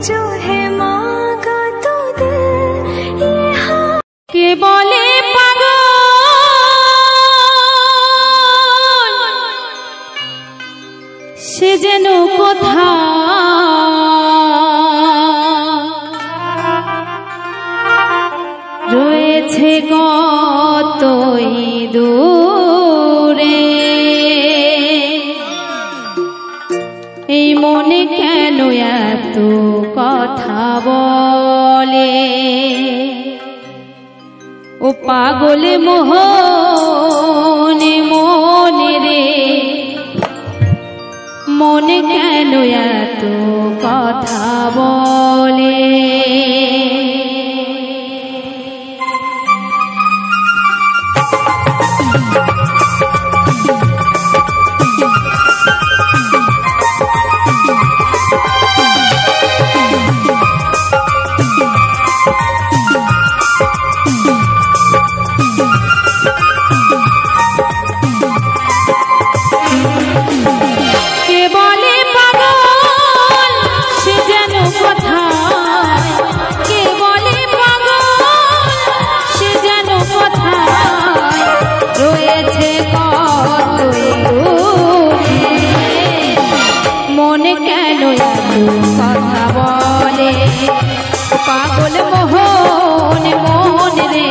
जो है मांगा तो दे ये हाँ के बोले पागल से जेनो कोथा রয়েছে কতই দূরে এই মনে কেন এত কথা বলে ও পাগল মোহনে মনে রে মনে কেন এত কথা বলে কথা বলে পাগল মোহন মন রে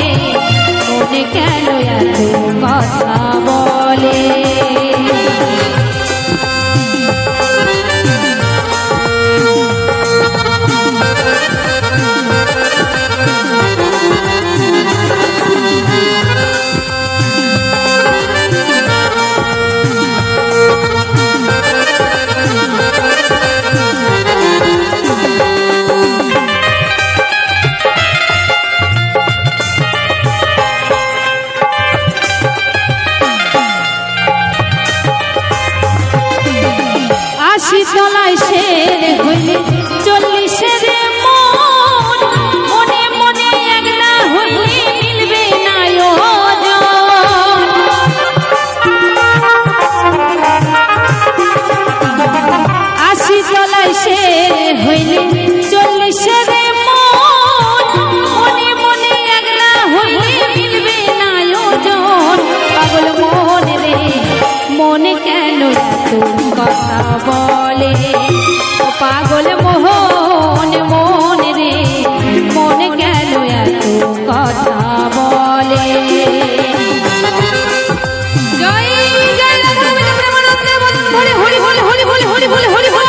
মনে কেন এত কথা বলে তলায় শের হইলে 40 মন মনে মনে একলা হইলে মিলবে না আশি তলায় শের হইলে 40 মন মনে মনে একলা হইলে মিলবে না পাগল মন রে মনে কেন কথা বলে পাগল মোহন মন রে মনে কেন এত কথা বলে জয় জয় হরি হরি হরি হরি হরি হরি হরি হরি হরি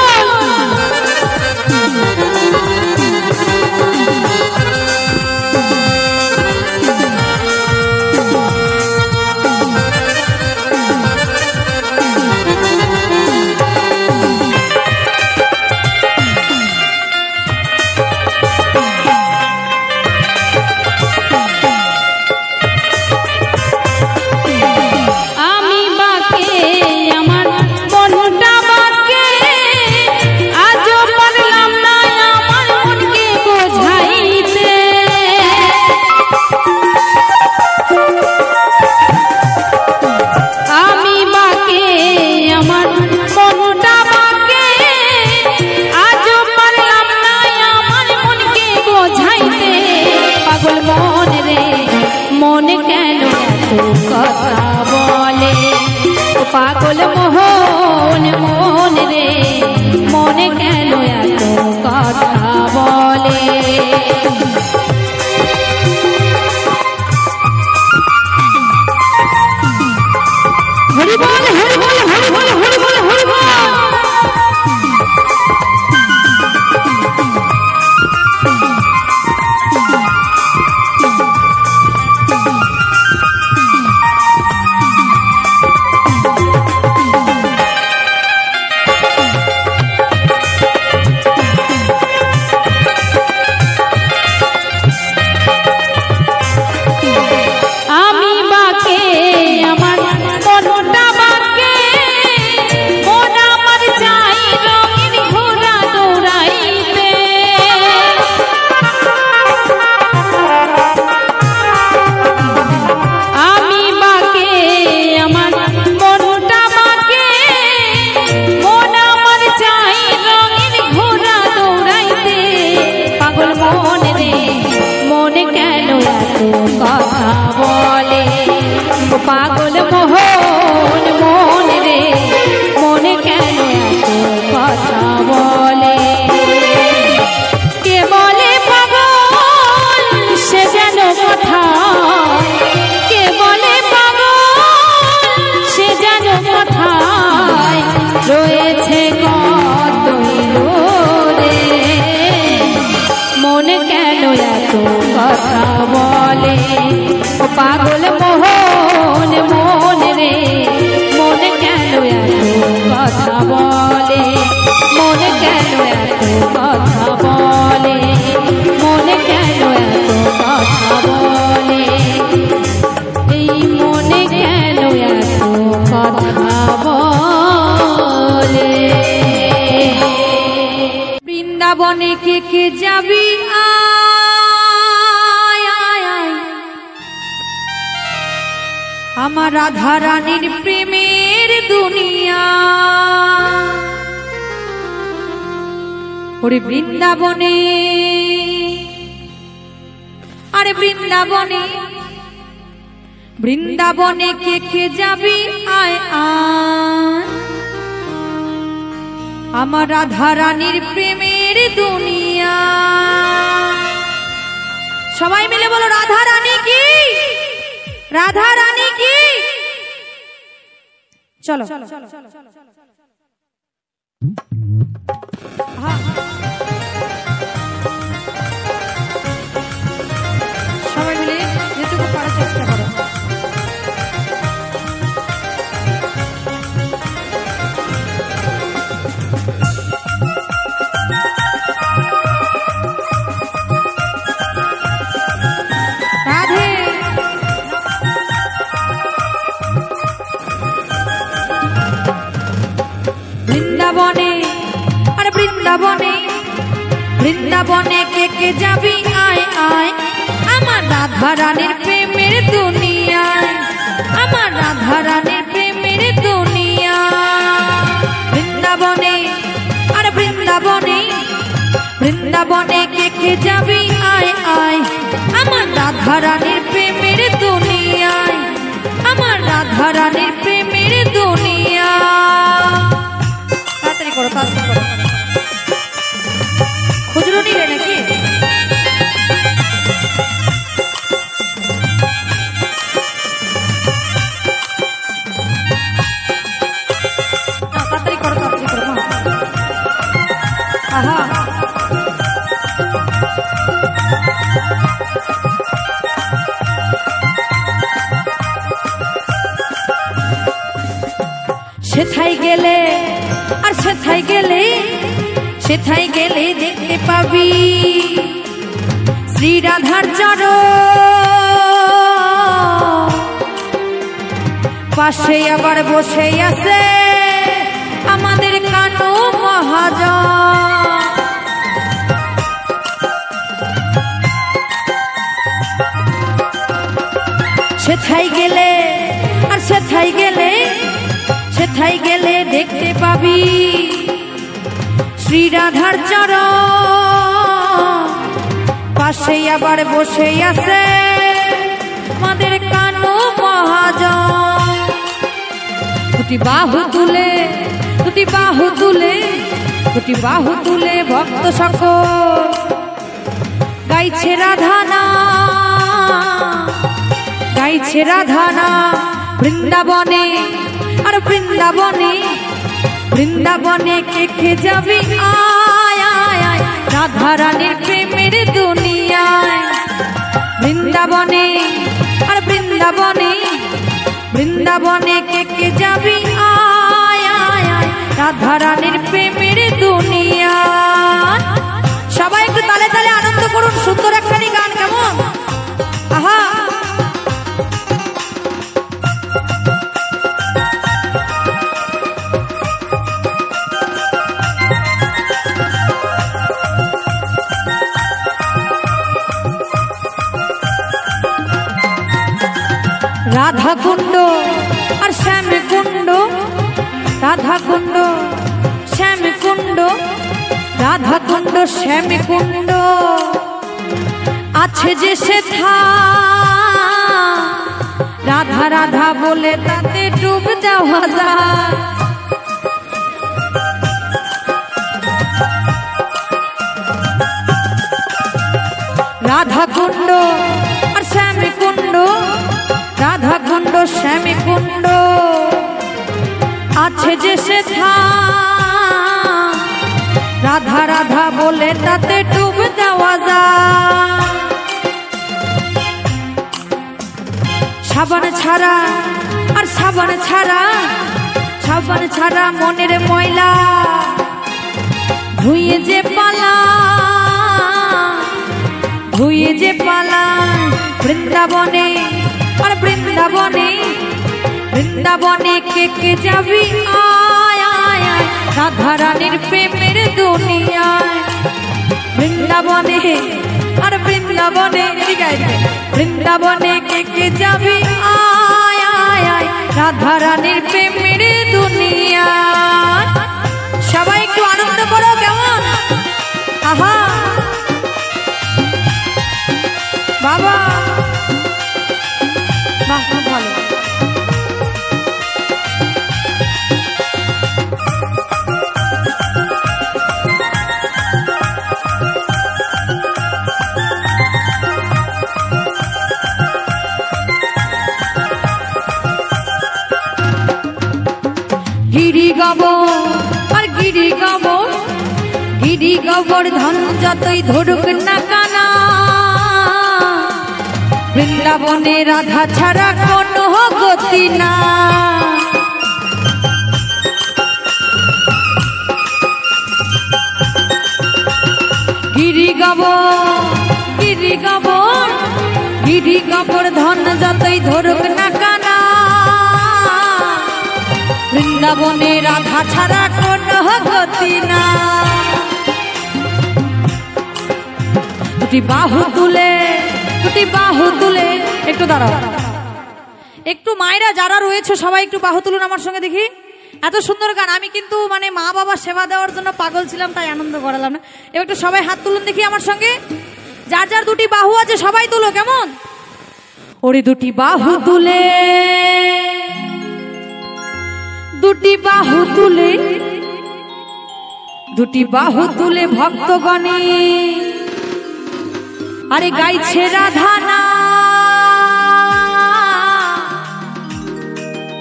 বৃন্দাবনে কে যাবি আয় আয় আয় আমার রাধা রানীর প্রেমের দুনিয়া ওরে বৃন্দাবনে আরে বৃন্দাবনে বৃন্দাবনে কে যাবি আয় আয় আমার রাধা রানীর প্রেমের দুনিয়া সবাই মিলে বলো রাধা রানী কি রাধা রানী কি চলো সবাই মিলে যেটুকু পারার চেষ্টা করো বৃন্দাবনে আরে বৃন্দাবনে বৃন্দাবনে কে যাবি আয় আয় আমার রাধা রানীর প্রেমের দুনিয়ায় আমার রাধা রানীর প্রেমের দুনিয়া বৃন্দাবনে আরে বৃন্দাবনে বৃন্দাবনে কে যাবি আয় আয় আমার রাধা রানীর প্রেমের দুনিয়ায় আমার রাধা রানীর প্রেমের দুনিয়া করো তাড়াতাড়ি করো খুচরো নিলে নাকি তাড়াতাড়ি করো আহা সেথায় গেলে আর সেথায় গেলে দেখতে পাবি শ্রী রাধার চরণ পাশে আবার বসে আছে আমাদের কানু মহাজন সেথায় গেলে আর সেথায় গেলে দেখতে পাবি শ্রী রাধার চরণ পাশে আবার বসে আছে আমাদের কানু মহাজন দুটি বাহু তুলে ভক্ত সকল গাইছে রাধানা বৃন্দাবনে আর বৃন্দাবনে কে যাবি আয় আয় আয় রাধা রানীর প্রেমের দুনিয়ায় বৃন্দাবনে আর বৃন্দাবনে কে যাবি আয় আয় আয় রাধা রানীর প্রেমের দুনিয়ায় সবাই একটু তালে তালে আনন্দ করুন সুন্দর একখানি গান কেমন আহা রাধা কুণ্ড আর শ্যাম কুণ্ড রাধা কুণ্ড শ্যাম কুণ্ড রাধা কুণ্ড শ্যাম কুণ্ড আছে যে সেথা রাধা রাধা বলে তাতে ডুব দেওয়া যায় রাধা কুণ্ড আর শ্যাম কুণ্ড রাধা কুণ্ড শ্যাম কুণ্ড আছে যে সেথা রাধা রাধা বলে তাতে ডুব দেওয়া যায় সাবান ছাড়া মনের ময়লা ধুয়ে যে পালা বৃন্দাবনে আর বৃন্দাবনে কে যাবি আয় আয় আয় রাধা রানীর প্রেমের দুনিয়ায় বৃন্দাবনে আর বৃন্দাবনে বৃন্দাবনে কে কে যাবি আয় আয় আয় রাধা রানীর প্রেমের দুনিয়া। সবাই একটু আনন্দ করো কেমন? আহা বাবা বাহ খুব ভালো। গিরি গবর আর গিরি গবর গিরি গোবর্ধন যতই ধরুক না কানা বৃন্দাবনে রাধা ছাড়া কোনো গতি না। গিরি গোবর্ধন যতই ধরুক না কানা বৃন্দাবনে রাধা ছাড়া কোনো গতি না। দুটি বাহু তুলে একটু দাঁড়াও, একটু মায়েরা যারা রয়েছে সবাই একটু বাহু তুলুন আমার সঙ্গে দেখি। এত সুন্দর গান, আমি কিন্তু মানে মা বাবা সেবা দেওয়ার জন্য পাগল ছিলাম, তাই আনন্দ করালাম না। এবার একটু সবাই হাত তুলুন দেখি আমার সঙ্গে, যার যার দুটি বাহু আছে সবাই তুলো কেমন। ওরে দুটি বাহু তুলে দুটি বাহু তুলে ভক্তগণে আরে গাইছে রাধা না,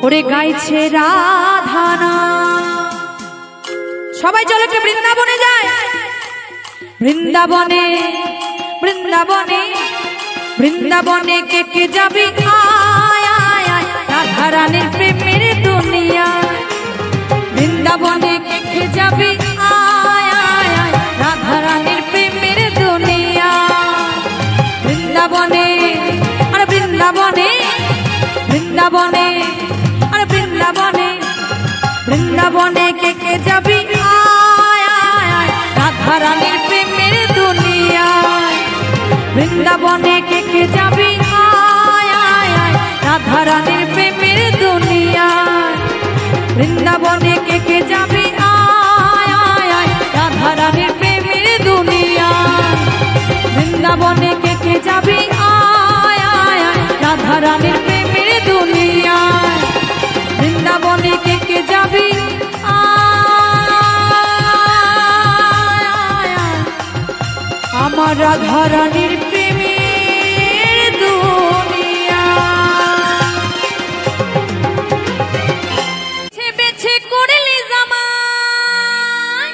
ওরে গাইছে রাধা না। সবাই চলো একটু বৃন্দাবনে যায়। বৃন্দাবনে কে কে যাবি আয় আয় আয় রাধা রানীর প্রেমের দুনিয়া। বৃন্দাবনে কে কে যাবি আয় আয় আয় রাধা রানীর প্রেমের দুনিয়া। বৃন্দাবনে আর বৃন্দাবনে আর বৃন্দাবনে কে কে যাবি আয় আয় আয় রাধা রানীর প্রেমের দুনিয়া। বৃন্দাবনে কে কে যাবি আয় আয় আয় রাধা রানীর প্রেমের দুনিয়া। বৃন্দাবনে কে কে যাবি আয় আয় আয় রাধা রানীর প্রেমের দুনিয়া। বৃন্দাবনে কে কে যাবি আয় আয় আয় রাধা রানীর প্রেমের দুনিয়া। বৃন্দাবনে কে কে যাবি আমার রাধা রানীর প্রেমের দুনিয়া। বেছে করলি জামাই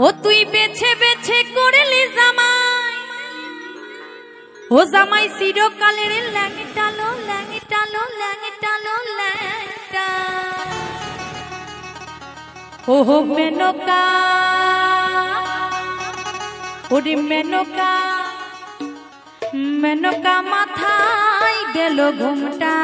ও তুই বেছে বেছে করলি জামাই, ও জামাই চিরকালের ল্যাংটালো ল্যাংটা ও মেনকা ওরে মেনকা মাথায় গেল ঘুমটা।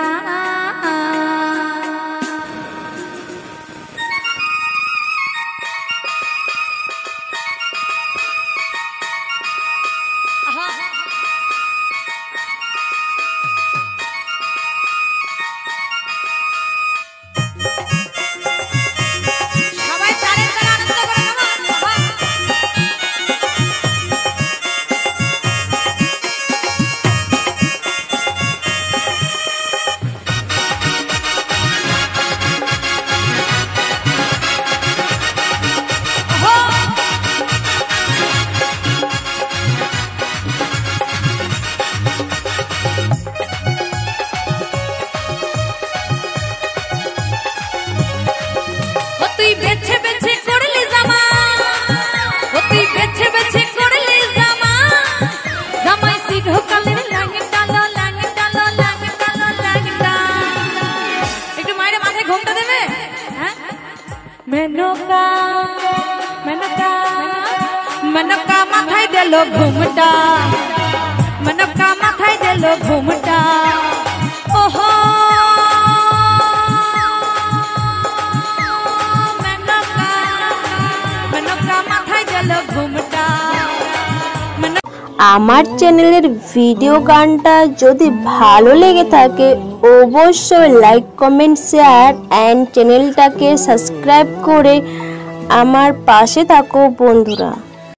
তুই বেছে বেছে করলি জামা, ও তুই বেছে বেছে করলি জামা, জামাই চিরকালের ল্যাংটালো ল্যাংটালো ল্যাংটালো ল্যাংটা। একটু মায়ের মাথায় ঘোমটা দেবে। হ্যাঁ মেনকা মেনকা মেনকা মাথায় দিল ঘুমটা, মেনকা মাথায় দিল ঘুমটা। ওহো মেনকা মাথায় আমার চ্যানেলের ভিডিও গানটা যদি ভালো লেগে থাকে অবশ্যই লাইক কমেন্ট শেয়ার এন্ড চ্যানেলটাকে সাবস্ক্রাইব করে আমার পাশে থাকো বন্ধুরা।